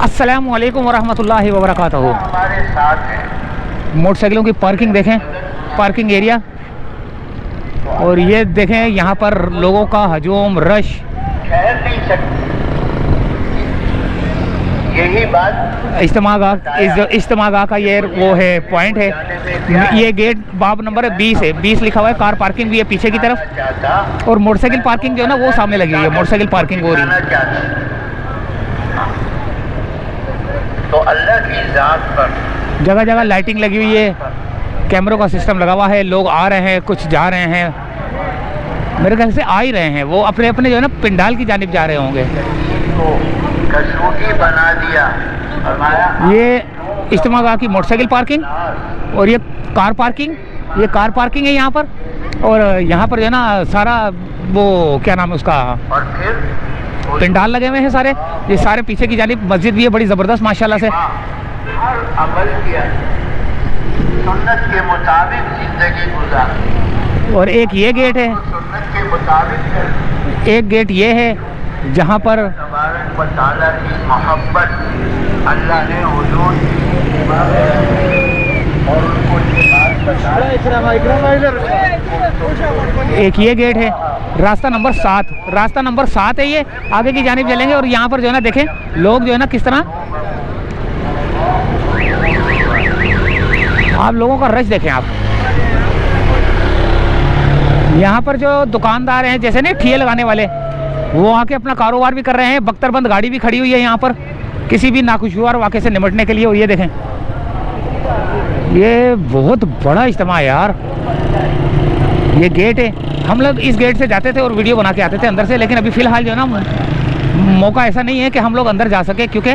अस्सलामु अलैकुम वरहमतुल्लाहि वबरकातुहू। हमारे साथ है। मोटरसाइकिलों की पार्किंग देखें, पार्किंग एरिया, और ये देखें यहाँ पर लोगों का हजूम रश। ठहर नहीं सकते, यही बात इज्तिमागाह का ये वो है पॉइंट है। ये गेट बाब नंबर 20 है, 20 लिखा हुआ है। कार पार्किंग भी है पीछे की तरफ, और मोटरसाइकिल पार्किंग जो है ना वो सामने लगी हुई है। मोटरसाइकिल पार्किंग हो रही है। तो अल्लाह की जात पर जगह जगह लाइटिंग लगी हुई है, कैमरों का सिस्टम लगा हुआ है। लोग आ रहे हैं, कुछ जा रहे हैं, मेरे ख्याल से आ ही रहे हैं। वो अपने अपने जो है ना पिंडाल की जानिब जा रहे होंगे। को कसूटी बना दिया। ये इज्तिमागाह की मोटरसाइकिल पार्किंग और ये कार पार्किंग, ये कार पार्किंग है यहाँ पर। और यहाँ पर जो है ना सारा वो क्या नाम है उसका, और फिर पिंडाल लगे हुए हैं सारे। ये सारे पीछे की जानिब मस्जिद भी है बड़ी ज़बरदस्त माशाल्लाह से। हर अमल किया, सुन्नत के मुताबिक जिंदगी गुजारी। और एक ये गेट है, सुन्नत के मुताबिक एक गेट ये है जहाँ पर तबारक व तआला की मोहब्बत अल्लाह ने हुजूर और उनको ये बात बताया। एक ये गेट है, रास्ता नंबर 7, रास्ता नंबर 7 है ये। आगे की जानिब चलेंगे और यहाँ पर जो है ना देखें लोग जो है ना किस तरह, आप लोगों का रश देखें आप। यहाँ पर जो दुकानदार हैं जैसे ना ठिये लगाने वाले, वो आके अपना कारोबार भी कर रहे हैं। बख्तरबंद गाड़ी भी खड़ी हुई है यहाँ पर किसी भी नाखुशगवार वाक़े से निपटने के लिए। और ये देखें, ये बहुत बड़ा इज्तिमा है यार। ये गेट है, हम लोग इस गेट से जाते थे और वीडियो बना के आते थे अंदर से, लेकिन अभी फ़िलहाल जो है ना मौका ऐसा नहीं है कि हम लोग अंदर जा सके, क्योंकि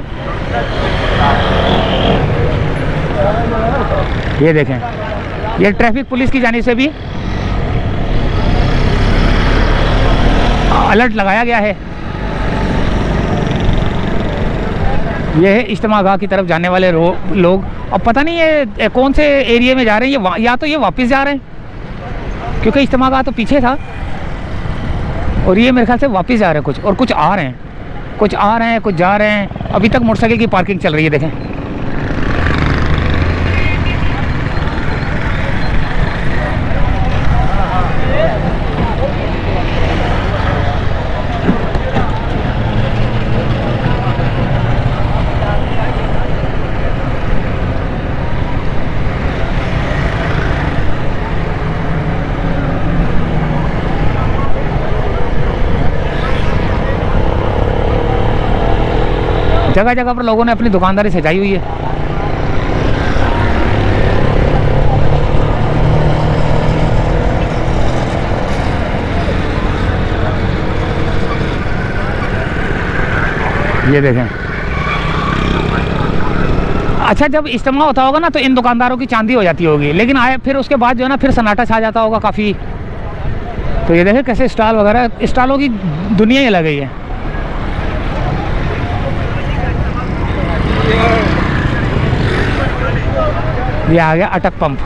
ये देखें ये ट्रैफिक पुलिस की जानिब से भी अलर्ट लगाया गया है। ये है इज्तिमागाह की तरफ जाने वाले लोग। अब पता नहीं ये कौन से एरिया में जा रहे हैं, या तो ये वापस जा रहे हैं क्योंकि इज्तिमागाह तो पीछे था, और ये मेरे ख्याल से वापस जा रहे हैं कुछ, और कुछ आ रहे हैं, कुछ आ रहे हैं, कुछ जा रहे हैं। अभी तक मोटरसाइकिल की पार्किंग चल रही है देखें। जगह जगह पर लोगों ने अपनी दुकानदारी सजाई हुई है। ये देखें, अच्छा जब इज्तिमा होता होगा ना तो इन दुकानदारों की चांदी हो जाती होगी, लेकिन आए फिर उसके बाद जो है ना फिर सन्नाटा छा जाता होगा काफ़ी। तो ये देखें कैसे स्टॉल वगैरह, स्टॉलों की दुनिया ही लग गई है। ये आ गया अटक पंप।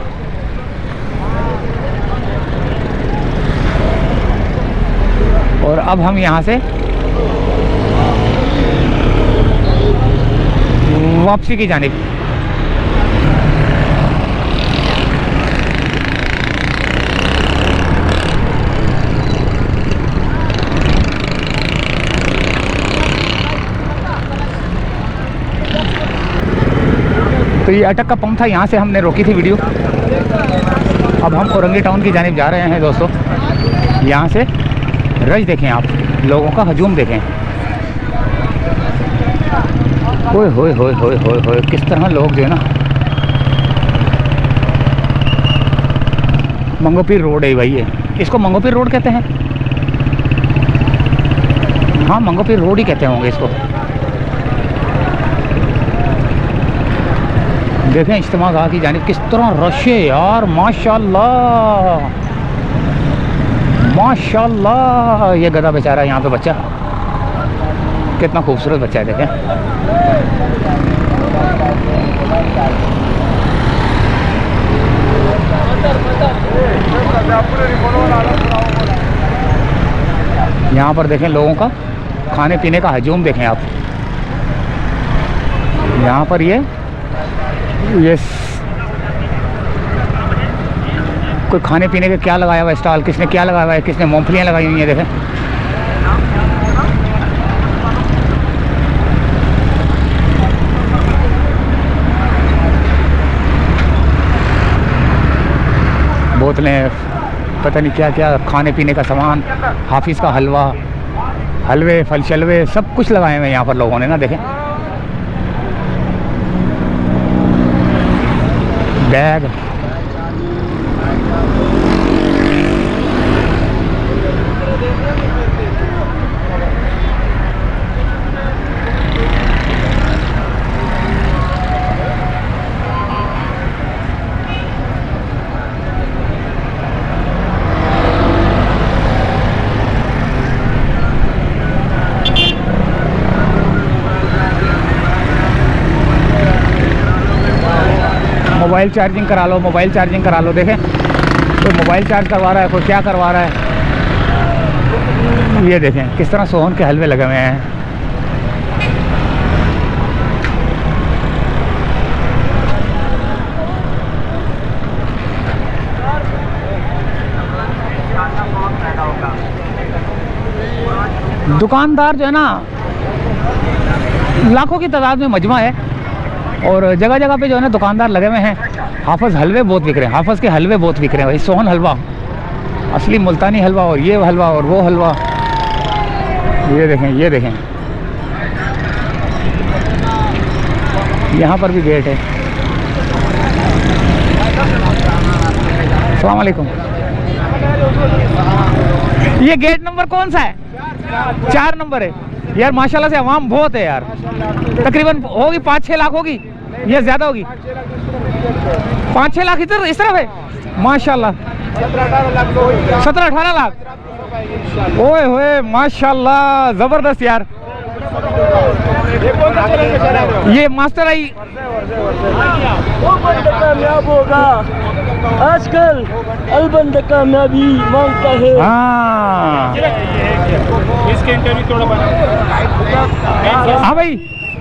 और अब हम यहाँ से वापसी की जानिब। तो ये अटक का पंप था, यहाँ से हमने रोकी थी वीडियो। अब हम औरंगी टाउन की जानिब जा रहे हैं दोस्तों। यहाँ से रश देखें आप, लोगों का हजूम देखें। ओए होए होए होए होए होए, किस तरह लोग जो है ना। मंगोपीर रोड है भाई, ये इसको मंगोपीर रोड कहते हैं। हाँ मंगोपीर रोड ही कहते होंगे इसको। देखें इज्तिमागाह की जानिब किस तरह रश है यार, माशाल्लाह माशाल्लाह। ये गधा बेचारा यहाँ पे बच्चा, कितना खूबसूरत बच्चा है देखें। यहाँ पर देखें लोगों का खाने पीने का हजूम देखें आप। यहाँ पर ये कोई खाने पीने का क्या लगाया हुआ है स्टॉल, किसने क्या लगाया हुआ है, किसने मूंगफलियाँ लगाई हुई हैं देखें। बोतलें, पता नहीं क्या क्या खाने पीने का सामान, हाफिज़ का हलवा, हलवे, फल शलवे, सब कुछ लगाए हुए हैं यहाँ पर लोगों ने ना देखें। बैग, मोबाइल चार्जिंग करा लो, मोबाइल चार्जिंग करा लो। देखें कोई मोबाइल चार्ज करवा रहा है, कोई क्या करवा रहा है। ये देखें किस तरह सोहन के हलवे लगे हुए हैं। दुकानदार जो है ना लाखों की तादाद में मजमा है और जगह जगह पे जो है ना दुकानदार लगे हुए हैं। हाफिज़ हलवे बहुत बिक रहे हैं, हाफिज़ के हलवे बहुत बिक रहे हैं भाई। सोहन हलवा, असली मुल्तानी हलवा, और ये हलवा और वो हलवा। ये देखें, ये देखें, यहाँ पर भी गेट है। अस्सलाम वालेकुम। ये गेट नंबर कौन सा है? 4 नंबर है यार। माशाल्लाह से आवाम बहुत है यार, तकरीबन होगी 5-6 लाख होगी, ये ज़्यादा होगी। 5-6 लाख इधर इस तरफ है माशाल्लाह। 17-18 लाख। ओए होए माशाल्लाह, ज़बरदस्त यार। ये मास्टर आई कामयाब होगा आजकल, अलबंद कामयाबी मांगता है। हाँ इसके इंटरव्यू थोड़ा बना। हाँ भाई,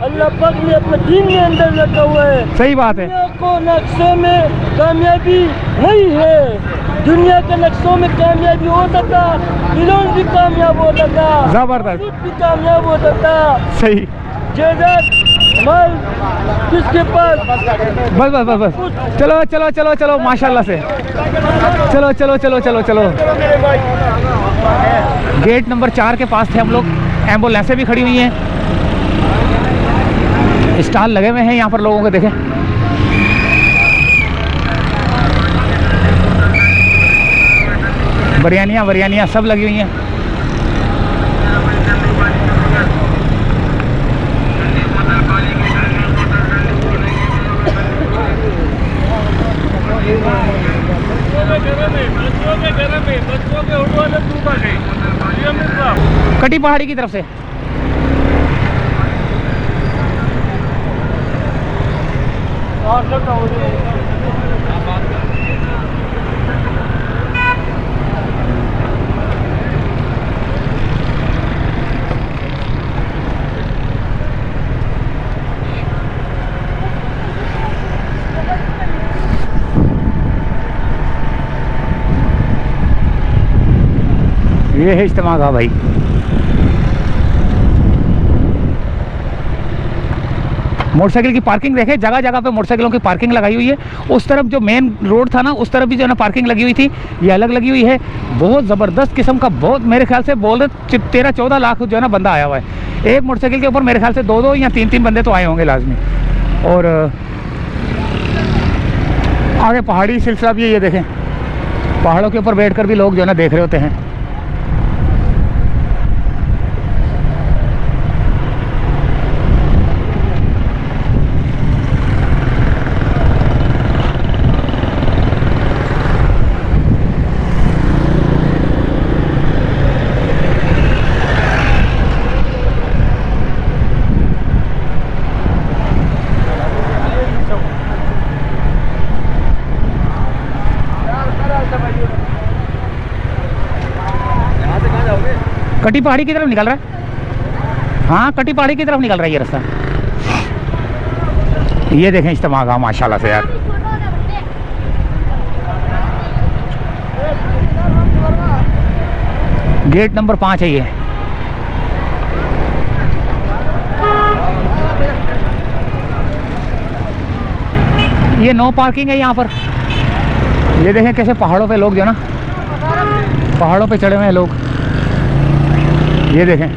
अल्लाह पाक ने अपने दीन में अंदर रखा हुआ है। सही बात है। दुनिया को नक्शे में कामयाबी नहीं है, दुनिया के नक्शों में कामयाबी होता था, फिरौन भी कामयाब होता था, जबरदस्त, खुद भी कामयाब होता था। सही। जायदाद माल किसके पास? बस बस बस बस, चलो चलो चलो चलो माशाल्लाह से, चलो चलो चलो चलो चलो। गेट नंबर 4 के पास थे हम लोग। एम्बुलेंसें भी खड़ी हुई हैं, स्टॉल लगे हुए हैं यहाँ पर लोगों के। देखें बिरयानियाँ सब लगी हुई हैं। कटी पहाड़ी की तरफ से। ये है इज्तिमा गाह भाई। मोटरसाइकिल की पार्किंग देखें, जगह जगह पे मोटरसाइकिलों की पार्किंग लगाई हुई है। उस तरफ जो मेन रोड था ना, उस तरफ भी जो है ना पार्किंग लगी हुई थी, ये अलग लगी हुई है। बहुत ज़बरदस्त किस्म का, बहुत मेरे ख्याल से बोल रहे 13-14 लाख जो है ना बंदा आया हुआ है एक मोटरसाइकिल के ऊपर। मेरे ख्याल से 2-2 या 3-3 बंदे तो आए होंगे लाजमी। और आगे पहाड़ी सिलसिला भी है, ये देखें, पहाड़ों के ऊपर बैठ कर भी लोग जो है ना देख रहे होते हैं। कटी पहाड़ी की तरफ निकल रहा है। हाँ, कटी पहाड़ी की तरफ निकल रहा है ये रास्ता। ये देखें इज्तिमा गाह माशाल्लाह से यार। गेट नंबर 5 है ये नो पार्किंग है यहाँ पर। ये देखें कैसे पहाड़ों पे लोग जो है ना, पहाड़ों पे चढ़े हुए हैं लोग। ये देखें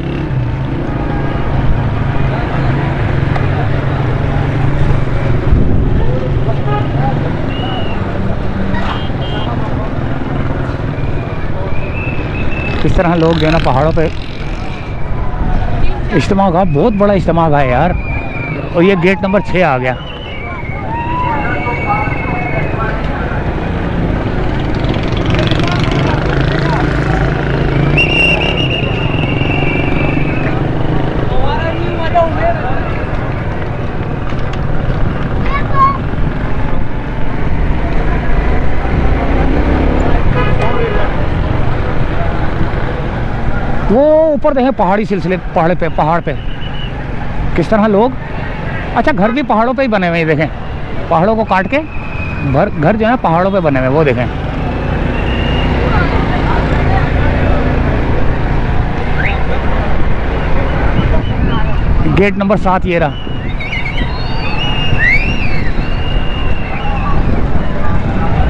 किस तरह लोग जो है ना पहाड़ों पे। इज्तिमा गाह बहुत बड़ा इज्तिमा गाह है यार। और ये गेट नंबर 6 आ गया। वो ऊपर देखें पहाड़ी सिलसिले, पहाड़ पे किस तरह लोग। अच्छा घर भी पहाड़ों पे ही बने हुए हैं, देखें पहाड़ों को काट के घर जो है पहाड़ों पे बने हुए, वो देखें। गेट नंबर 7 ये रहा।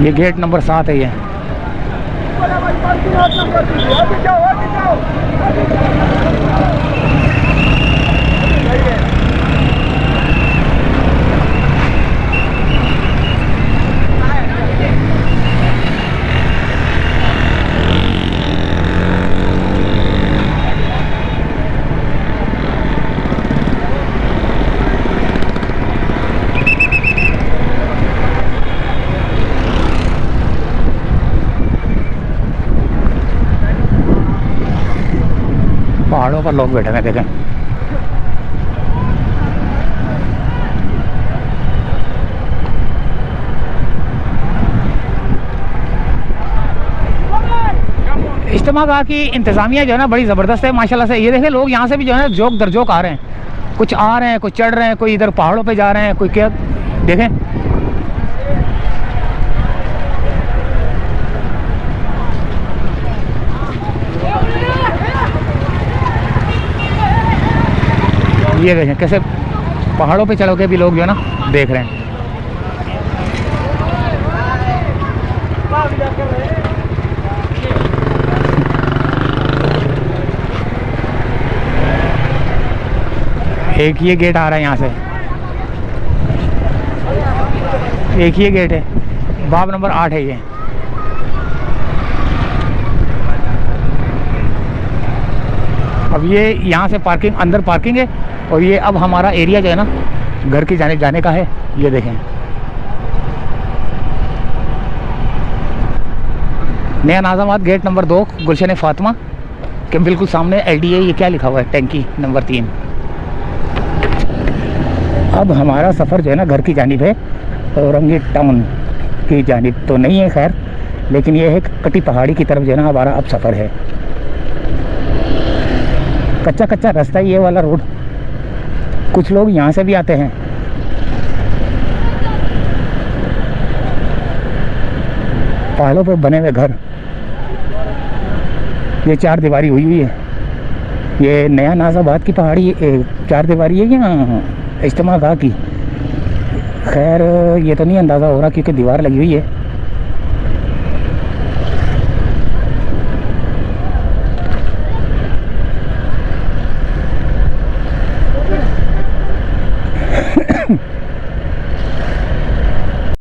ये गेट नंबर 7 है ये। पहाड़ों पर लोग बैठे हैं देखें। इज्तिमा गाह की इंतज़ामिया जो है ना बड़ी ज़बरदस्त है माशाल्लाह से। ये देखें लोग यहाँ से भी जो है ना जोक दर जोक आ रहे हैं, कुछ आ रहे हैं, कुछ चढ़ रहे हैं, कोई इधर पहाड़ों पे जा रहे हैं, कोई क्या देखें। ये देखें कैसे पहाड़ों पे चढ़ के भी लोग जो है ना देख रहे हैं। एक ये गेट आ रहा है यहाँ से, एक ये गेट है, बाब नंबर 8 है ये। अब ये यहाँ से पार्किंग, अंदर पार्किंग है। और ये अब हमारा एरिया जो है ना घर की जाने का है। ये देखें नया नाज़ाबाद गेट नंबर 2 गुलशन फातिमा के बिल्कुल सामने LDA ये क्या लिखा हुआ है, टैंकी नंबर 3। अब हमारा सफ़र जो है ना घर की जानिब है, औरंगी टाउन की जानिब तो नहीं है खैर, लेकिन ये है कटी पहाड़ी की तरफ जो है ना हमारा अब सफ़र है। कच्चा कच्चा रास्ता ये वाला रोड। कुछ लोग यहाँ से भी आते हैं। पहाड़ों पर बने हुए घर, ये 4 दीवारी हुई हुई है। ये नया नाज़ाबाद की पहाड़ी 4 दीवारी है या इज्तिमा गाह की, खैर ये तो नहीं अंदाज़ा हो रहा क्योंकि दीवार लगी हुई है।